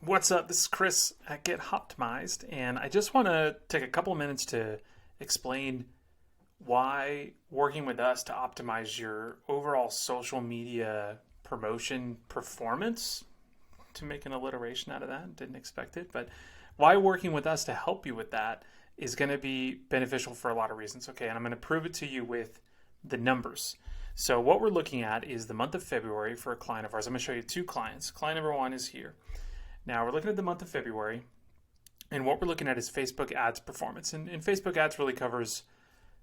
What's up? This is Chris at Get Optimized, and I just want to take a couple of minutes to explain why working with us to optimize your overall social media promotion performance, to make an alliteration out of that, didn't expect it, but why working with us to help you with that is going to be beneficial for a lot of reasons. Okay, and I'm going to prove it to you with the numbers. So, what we're looking at is the month of February for a client of ours. I'm going to show you two clients. Client number one is here. Now we're looking at the month of February, and what we're looking at is Facebook ads performance. And Facebook ads really covers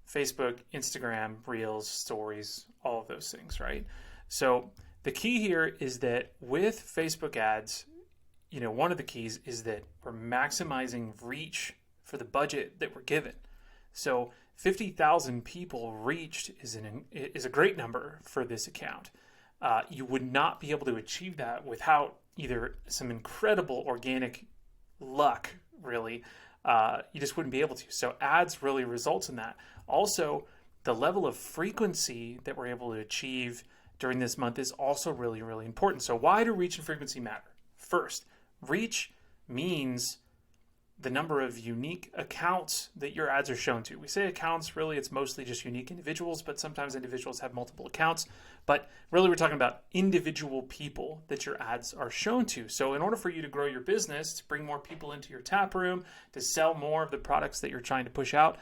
Facebook, Instagram, Reels, Stories, all of those things, right? So the key here is that with Facebook ads, one of the keys is that we're maximizing reach for the budget that we're given. So 50,000 people reached is a great number for this account. You would not be able to achieve that without either some incredible organic luck, really. You just wouldn't be able to. So ads really results in that. Also, the level of frequency that we're able to achieve during this month is also really, really important. So why do reach and frequency matter? First, reach means the number of unique accounts that your ads are shown to. We say accounts, really it's mostly just unique individuals, but sometimes individuals have multiple accounts. But really we're talking about individual people that your ads are shown to. So in order for you to grow your business, to bring more people into your tap room, to sell more of the products that you're trying to push out,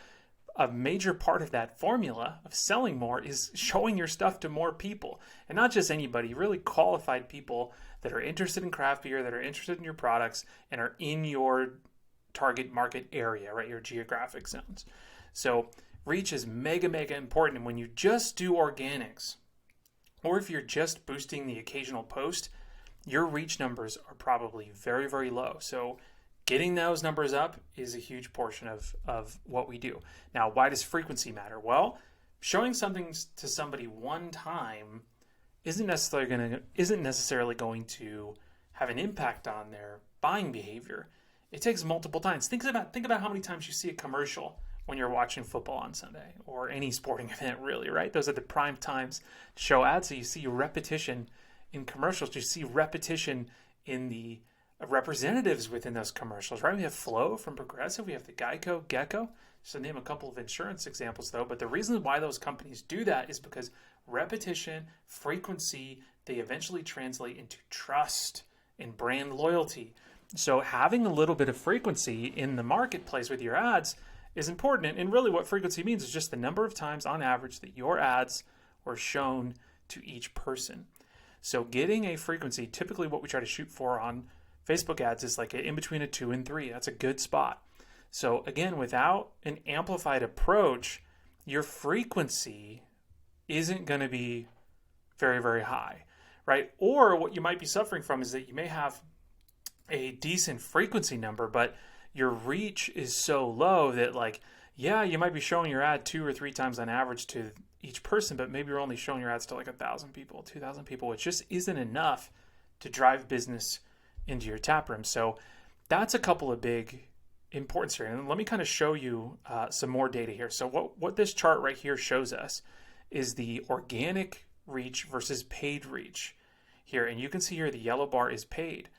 a major part of that formula of selling more is showing your stuff to more people. And not just anybody, really qualified people that are interested in craft beer, that are interested in your products, and are in your target market area, right? Your geographic zones. So reach is mega, mega important. And when you just do organics, or if you're just boosting the occasional post, your reach numbers are probably very, very low. So getting those numbers up is a huge portion of what we do. Now, why does frequency matter? Well, showing something to somebody one time isn't necessarily going to have an impact on their buying behavior. It takes multiple times. Think about how many times you see a commercial when you're watching football on Sunday or any sporting event, really, right? Those are the prime times to show ads. So you see repetition in commercials. You see repetition in the representatives within those commercials, right? We have Flo from Progressive. We have the Gecko. So name a couple of insurance examples, though. But the reason why those companies do that is because repetition, frequency, they eventually translate into trust and brand loyalty. So having a little bit of frequency in the marketplace with your ads is important. And really what frequency means is just the number of times on average that your ads were shown to each person. So getting a frequency, typically what we try to shoot for on Facebook ads is like in between a 2 and 3. That's a good spot. So again, without an amplified approach, your frequency isn't going to be very, very high, right? Or what you might be suffering from is that you may have a decent frequency number, but your reach is so low that you might be showing your ad 2 or 3 times on average to each person, but maybe you're only showing your ads to 1,000 people, 2,000 people, which just isn't enough to drive business into your tap room. So that's a couple of big importance here. And let me kind of show you some more data here. So what this chart right here shows us is the organic reach versus paid reach here. And you can see here the yellow bar is paid.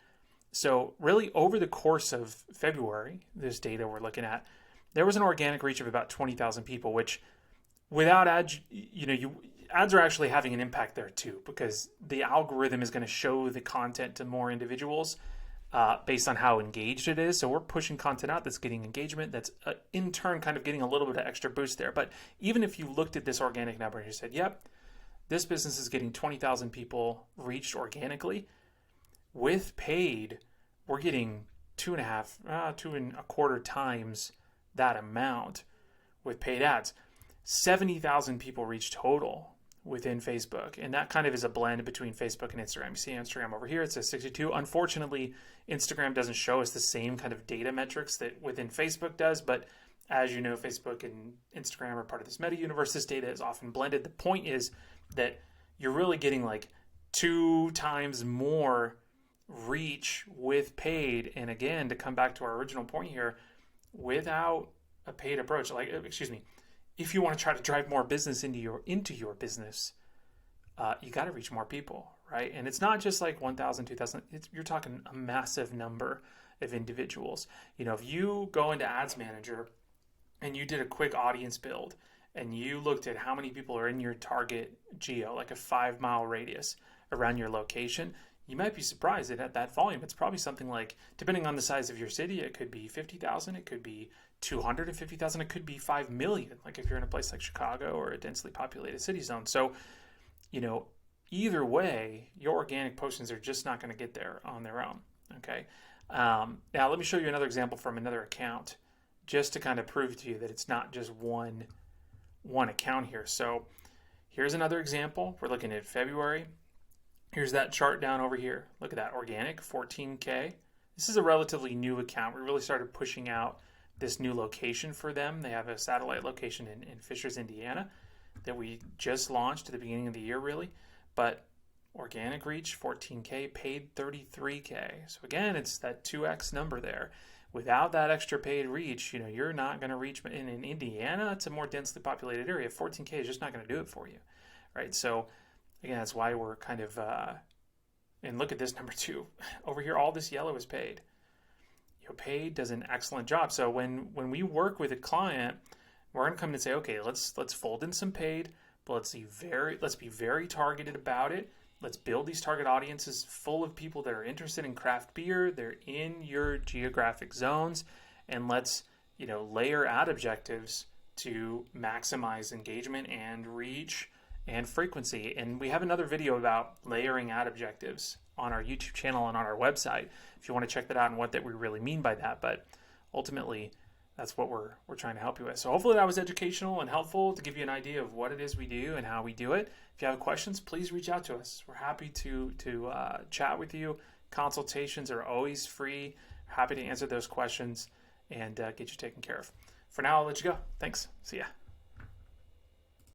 So really over the course of February, this data we're looking at, there was an organic reach of about 20,000 people, which without ads, ads are actually having an impact there too, because the algorithm is going to show the content to more individuals based on how engaged it is. So we're pushing content out that's getting engagement, that's in turn kind of getting a little bit of extra boost there. But even if you looked at this organic number and you said, yep, this business is getting 20,000 people reached organically, with paid, we're getting 2.25 times that amount with paid ads. 70,000 people reach total within Facebook. And that kind of is a blend between Facebook and Instagram. You see Instagram over here, it says 62. Unfortunately, Instagram doesn't show us the same kind of data metrics that within Facebook does. But as you know, Facebook and Instagram are part of this meta universe. This data is often blended. The point is that you're really getting 2 times more reach with paid. And again, to come back to our original point here, without a paid approach, if you want to try to drive more business into your business, you got to reach more people, right? And it's not just like 1,000, 2,000. You're talking a massive number of individuals. If you go into Ads Manager and you did a quick audience build and you looked at how many people are in your target geo, like a 5-mile radius around your location, you might be surprised that at that volume, it's probably something like, depending on the size of your city, it could be 50,000, it could be 250,000, it could be 5 million, like if you're in a place like Chicago or a densely populated city zone. So, either way, your organic postings are just not going to get there on their own. Okay. Now, let me show you another example from another account, just to kind of prove to you that it's not just one account here. So here's another example. We're looking at February. Here's that chart down over here. Look at that, organic, 14K. This is a relatively new account. We really started pushing out this new location for them. They have a satellite location in Fishers, Indiana, that we just launched at the beginning of the year, really. But organic reach, 14K, paid 33K. So again, it's that 2x number there. Without that extra paid reach, you're not going to reach. In Indiana, it's a more densely populated area. 14K is just not going to do it for you, right? So again, that's why we're kind of, and look at this number too. Over here, all this yellow is paid. Paid does an excellent job. So when we work with a client, we're going to come in and say, okay, let's fold in some paid, but let's be very targeted about it. Let's build these target audiences full of people that are interested in craft beer. They're in your geographic zones, and let's layer ad objectives to maximize engagement and reach and frequency. And we have another video about layering ad objectives on our YouTube channel and on our website if you want to check that out and what that we really mean by that. But ultimately, that's what we're trying to help you with. So hopefully that was educational and helpful to give you an idea of what it is we do and how we do it. If you have questions, please reach out to us. We're happy to chat with you. Consultations are always free. Happy to answer those questions and get you taken care of. For now, I'll let you go. Thanks. See ya.